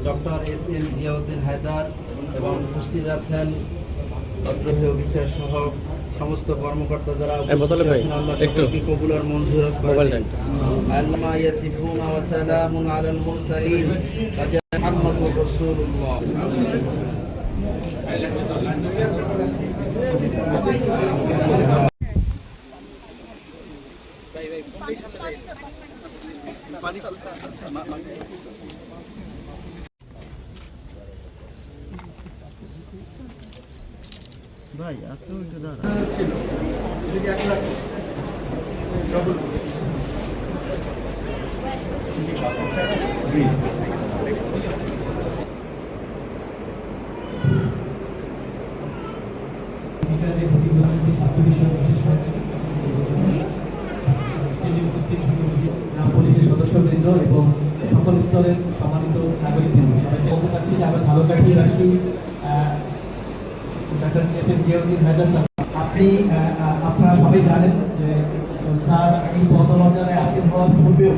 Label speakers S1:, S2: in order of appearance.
S1: Doctor SM. Ziauddin Haider এবং উপস্থিত আছেন আগ্রহী অফিসার সহ সমস্ত কর্মকর্তা যারা সকলকে কবুল আর মঞ্জুর করেন। আল্লামা ইয়াসিফুনা ওয়া সালামুন আলাল মুরসালিন মুহাম্মাদুর রাসূলুল্লাহ।
S2: ভাই আপনি একটু দাঁড়ান।
S3: পুলিশের সদস্যবৃন্দ এবং সকল স্তরের সম্মানিত নাগরিকবৃন্দ সবাইকে বলতে চাচ্ছি যে আমরা ঝালকাঠির আসি doctor SM. Ziauddin Haider sir, আপনারা সবাই জানেন যে স্যার এই পদমর্যাদায় আসীন হওয়ার পূর্বেও